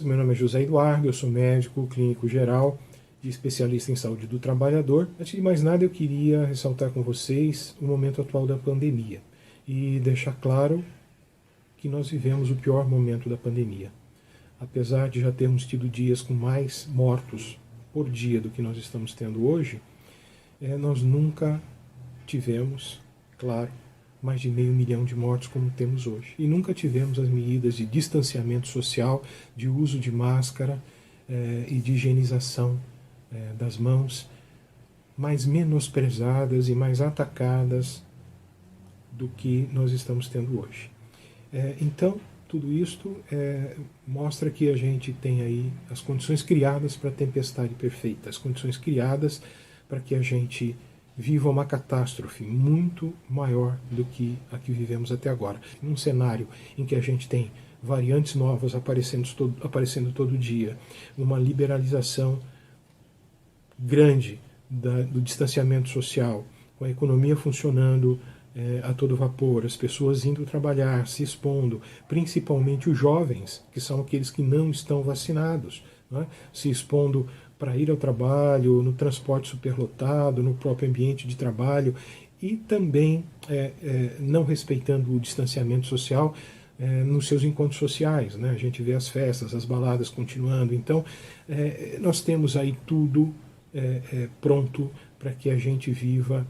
meu nome é José Eduardo, eu sou médico clínico geral e especialista em saúde do trabalhador. Antes de mais nada, eu queria ressaltar com vocês o momento atual da pandemia e deixar claro que nós vivemos o pior momento da pandemia. Apesar de já termos tido dias com mais mortos por dia do que nós estamos tendo hoje, nós nunca tivemos, claro, mais de 500 mil de mortos como temos hoje. E nunca tivemos as medidas de distanciamento social, de uso de máscara e de higienização das mãos mais menosprezadas e mais atacadas do que nós estamos tendo hoje. Então, tudo isto mostra que a gente tem aí as condições criadas para a tempestade perfeita, as condições criadas para que a gente viva uma catástrofe muito maior do que a que vivemos até agora. Num cenário em que a gente tem variantes novas aparecendo todo dia, uma liberalização grande do distanciamento social, com a economia funcionando a todo vapor, as pessoas indo trabalhar, se expondo, principalmente os jovens, que são aqueles que não estão vacinados, né? Se expondo para ir ao trabalho, no transporte superlotado, no próprio ambiente de trabalho, e também não respeitando o distanciamento social nos seus encontros sociais, né? A gente vê as festas, as baladas continuando. Então, nós temos aí tudo pronto para que a gente viva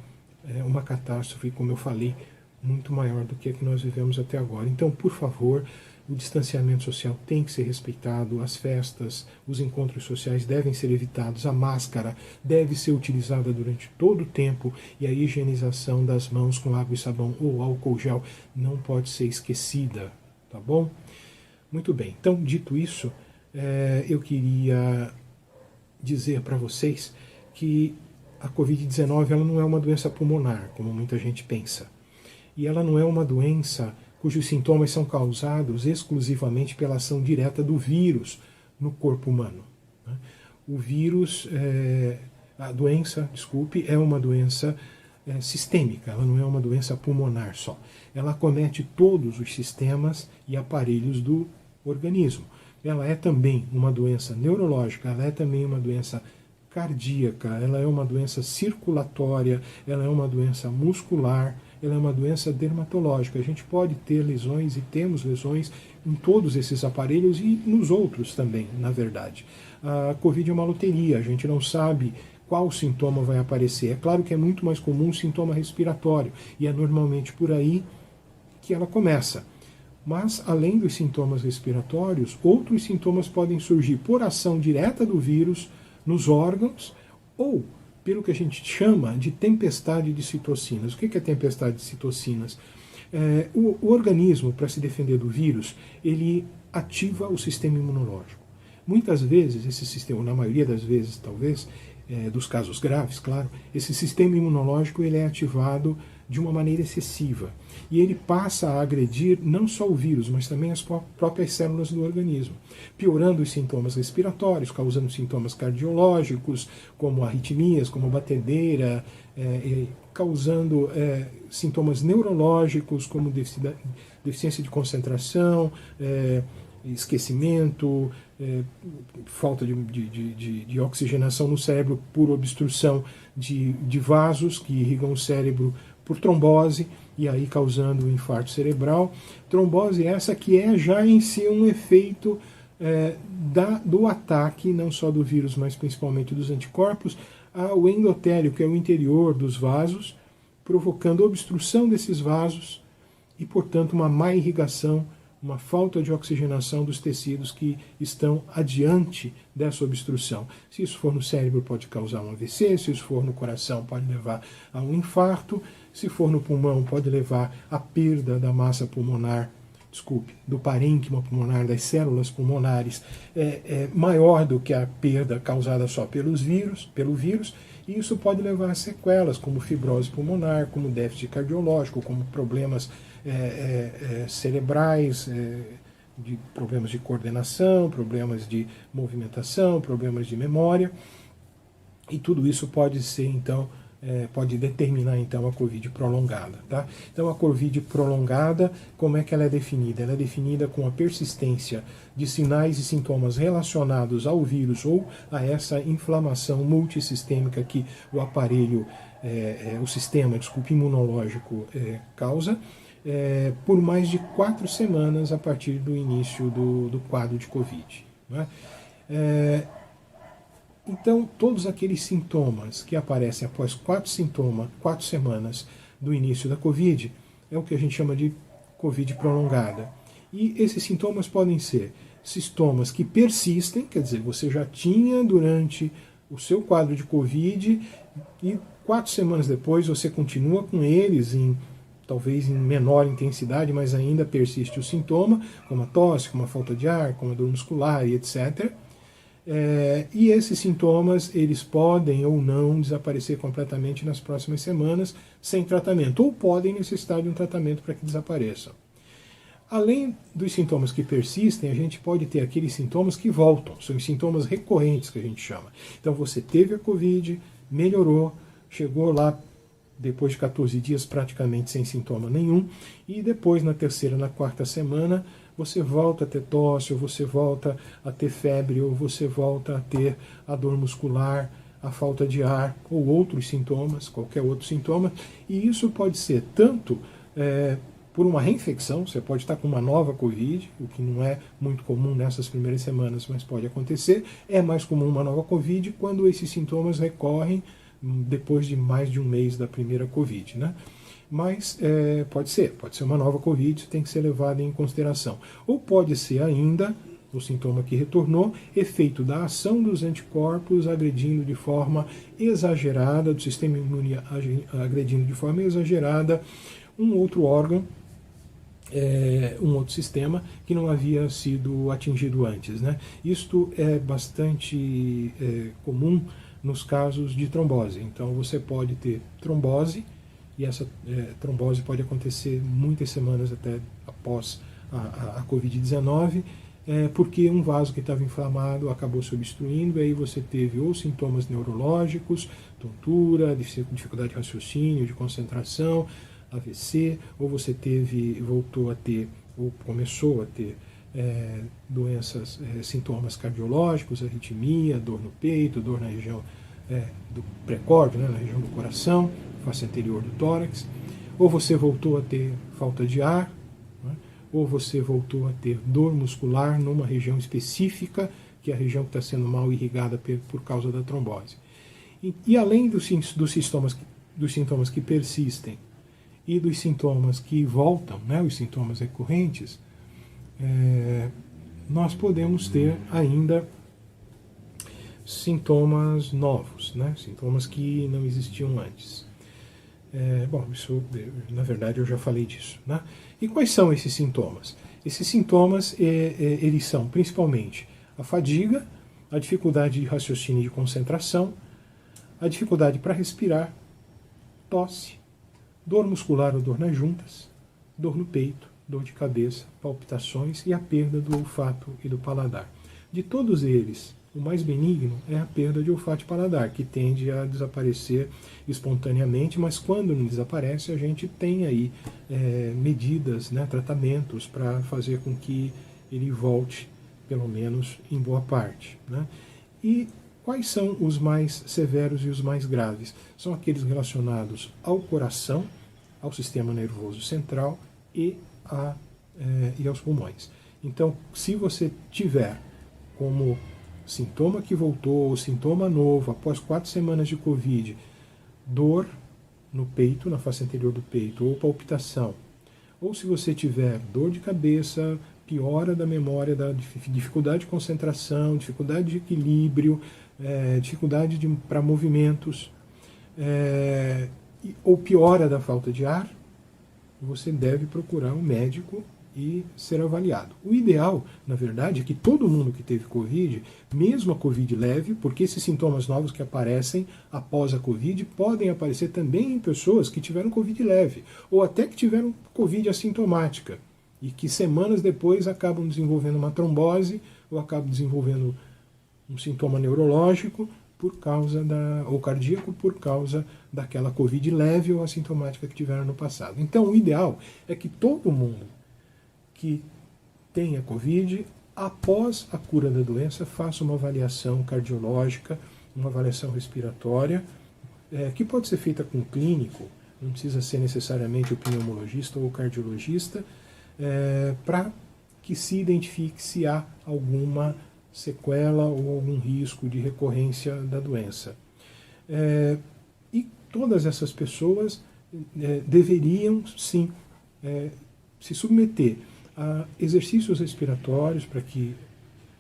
uma catástrofe, como eu falei, muito maior do que a que nós vivemos até agora. Então, por favor, o distanciamento social tem que ser respeitado, as festas, os encontros sociais devem ser evitados, a máscara deve ser utilizada durante todo o tempo e a higienização das mãos com água e sabão ou álcool gel não pode ser esquecida, tá bom? Muito bem, então, dito isso, eu queria dizer para vocês que a Covid-19 ela não é uma doença pulmonar, como muita gente pensa. E ela não é uma doença cujos sintomas são causados exclusivamente pela ação direta do vírus no corpo humano. O vírus, a doença, desculpe, é uma doença sistêmica, ela não é uma doença pulmonar só. Ela acomete todos os sistemas e aparelhos do organismo. Ela é também uma doença neurológica, ela é também uma doença cardíaca, ela é uma doença circulatória, ela é uma doença muscular, ela é uma doença dermatológica. A gente pode ter lesões e temos lesões em todos esses aparelhos e nos outros também, na verdade. A Covid é uma loteria, a gente não sabe qual sintoma vai aparecer. É claro que é muito mais comum o sintoma respiratório e é normalmente por aí que ela começa. Mas, além dos sintomas respiratórios, outros sintomas podem surgir por ação direta do vírus nos órgãos ou pelo que a gente chama de tempestade de citocinas. O que é tempestade de citocinas? O organismo, para se defender do vírus, ele ativa o sistema imunológico. Muitas vezes, esse sistema, na maioria das vezes, talvez, dos casos graves, claro, esse sistema imunológico ele é ativado de uma maneira excessiva. E ele passa a agredir não só o vírus, mas também as próprias células do organismo, piorando os sintomas respiratórios, causando sintomas cardiológicos, como arritmias, como batedeira, causando sintomas neurológicos, como deficiência de concentração, esquecimento, falta de oxigenação no cérebro por obstrução de vasos que irrigam o cérebro por trombose, e aí causando um infarto cerebral. Trombose essa que é já em si um efeito do ataque, não só do vírus, mas principalmente dos anticorpos, ao endotélio, que é o interior dos vasos, provocando obstrução desses vasos e, portanto, uma má irrigação, uma falta de oxigenação dos tecidos que estão adiante dessa obstrução. Se isso for no cérebro, pode causar um AVC, se isso for no coração, pode levar a um infarto, se for no pulmão, pode levar à perda da massa pulmonar, do parênquima pulmonar, das células pulmonares, maior do que a perda causada só pelo vírus, e isso pode levar a sequelas, como fibrose pulmonar, como déficit cardiológico, como problemas cerebrais, de problemas de coordenação, problemas de movimentação, problemas de memória, e tudo isso pode ser, então, pode determinar então a Covid prolongada. Tá? Então a Covid prolongada, como é que ela é definida? Ela é definida com a persistência de sinais e sintomas relacionados ao vírus ou a essa inflamação multissistêmica que o aparelho, o sistema, imunológico causa, por mais de 4 semanas a partir do início do quadro de Covid. Né? Então, todos aqueles sintomas que aparecem após 4 semanas do início da Covid, é o que a gente chama de Covid prolongada. E esses sintomas podem ser sintomas que persistem, quer dizer, você já tinha durante o seu quadro de Covid e 4 semanas depois você continua com eles, talvez em menor intensidade, mas ainda persiste o sintoma, como a tosse, como a falta de ar, como a dor muscular e etc., e esses sintomas eles podem ou não desaparecer completamente nas próximas semanas sem tratamento, ou podem necessitar de um tratamento para que desapareçam. Além dos sintomas que persistem, a gente pode ter aqueles sintomas que voltam, são os sintomas recorrentes que a gente chama. Então você teve a Covid, melhorou, chegou lá depois de 14 dias praticamente sem sintoma nenhum, e depois na terceira, na quarta semana, você volta a ter tosse, ou você volta a ter febre, ou você volta a ter a dor muscular, a falta de ar, ou outros sintomas, qualquer outro sintoma. E isso pode ser tanto por uma reinfecção, você pode estar com uma nova Covid, o que não é muito comum nessas primeiras semanas, mas pode acontecer. É mais comum uma nova Covid quando esses sintomas recorrem depois de mais de um mês da primeira Covid, né? Mas pode ser uma nova Covid, tem que ser levada em consideração. Ou pode ser ainda, o sintoma que retornou, efeito da ação dos anticorpos agredindo de forma exagerada, do sistema imune agredindo de forma exagerada um outro órgão, um outro sistema que não havia sido atingido antes, né? Isto é bastante comum nos casos de trombose. Então você pode ter trombose, e essa trombose pode acontecer muitas semanas até após a Covid-19, porque um vaso que estava inflamado acabou se obstruindo, e aí você teve ou sintomas neurológicos, tontura, dificuldade de raciocínio, de concentração, AVC, ou você voltou a ter, ou começou a ter doenças, sintomas cardiológicos, arritmia, dor no peito, dor na região do pré-córdio, né, na região do coração, face anterior do tórax, ou você voltou a ter falta de ar, né, ou você voltou a ter dor muscular numa região específica, que é a região que está sendo mal irrigada por causa da trombose. E além dos sintomas que persistem e dos sintomas que voltam, né, os sintomas recorrentes, nós podemos ter ainda sintomas novos, né, sintomas que não existiam antes. Bom, isso na verdade eu já falei disso, né? E quais são esses sintomas? Esses sintomas eles são principalmente a fadiga, a dificuldade de raciocínio e de concentração, a dificuldade para respirar, tosse, dor muscular ou dor nas juntas, dor no peito, dor de cabeça, palpitações e a perda do olfato e do paladar. De todos eles, o mais benigno é a perda de olfato e paladar, que tende a desaparecer espontaneamente, mas quando não desaparece, a gente tem aí medidas, né, tratamentos para fazer com que ele volte, pelo menos em boa parte, né? E quais são os mais severos e os mais graves? São aqueles relacionados ao coração, ao sistema nervoso central e aos pulmões. Então, se você tiver como sintoma que voltou, ou sintoma novo, após 4 semanas de Covid, dor no peito, na face anterior do peito, ou palpitação, ou se você tiver dor de cabeça, piora da memória, da dificuldade de concentração, dificuldade de equilíbrio, dificuldade para movimentos, ou piora da falta de ar, você deve procurar um médico e ser avaliado. O ideal, na verdade, é que todo mundo que teve Covid, mesmo a Covid leve, porque esses sintomas novos que aparecem após a Covid podem aparecer também em pessoas que tiveram Covid leve, ou até que tiveram Covid assintomática, e que semanas depois acabam desenvolvendo uma trombose, ou acabam desenvolvendo um sintoma neurológico, por causa ou cardíaco por causa daquela Covid leve ou assintomática que tiveram no passado. Então, o ideal é que todo mundo que tenha Covid, após a cura da doença, faça uma avaliação cardiológica, uma avaliação respiratória, que pode ser feita com um clínico, não precisa ser necessariamente o pneumologista ou o cardiologista, para que se identifique se há alguma sequela ou algum risco de recorrência da doença. E todas essas pessoas deveriam, sim, se submeter a exercícios respiratórios para que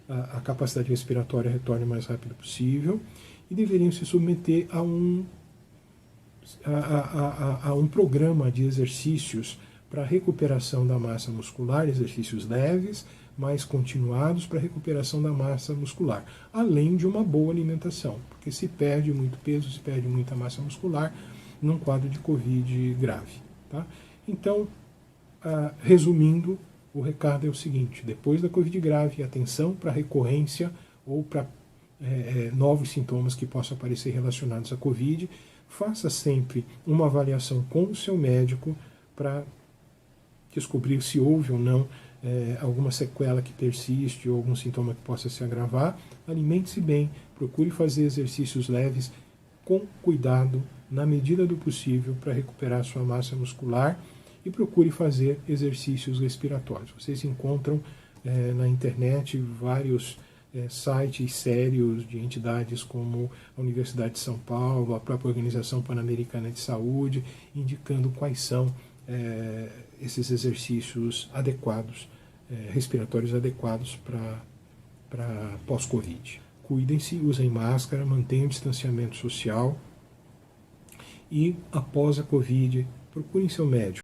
a capacidade respiratória retorne o mais rápido possível e deveriam se submeter a um programa de exercícios para recuperação da massa muscular, exercícios leves, mais continuados para recuperação da massa muscular, além de uma boa alimentação, porque se perde muito peso, se perde muita massa muscular num quadro de Covid grave. Tá? Então, resumindo, o recado é o seguinte: depois da Covid grave, atenção para recorrência ou para novos sintomas que possam aparecer relacionados à Covid. Faça sempre uma avaliação com o seu médico para descobrir se houve ou não alguma sequela que persiste ou algum sintoma que possa se agravar. Alimente-se bem, procure fazer exercícios leves com cuidado, na medida do possível, para recuperar sua massa muscular e procure fazer exercícios respiratórios. Vocês encontram na internet vários sites sérios de entidades como a Universidade de São Paulo, a própria Organização Pan-Americana de Saúde, indicando quais são esses exercícios adequados, respiratórios adequados para pós-Covid. Cuidem-se, usem máscara, mantenham o distanciamento social e, após a Covid, procurem seu médico.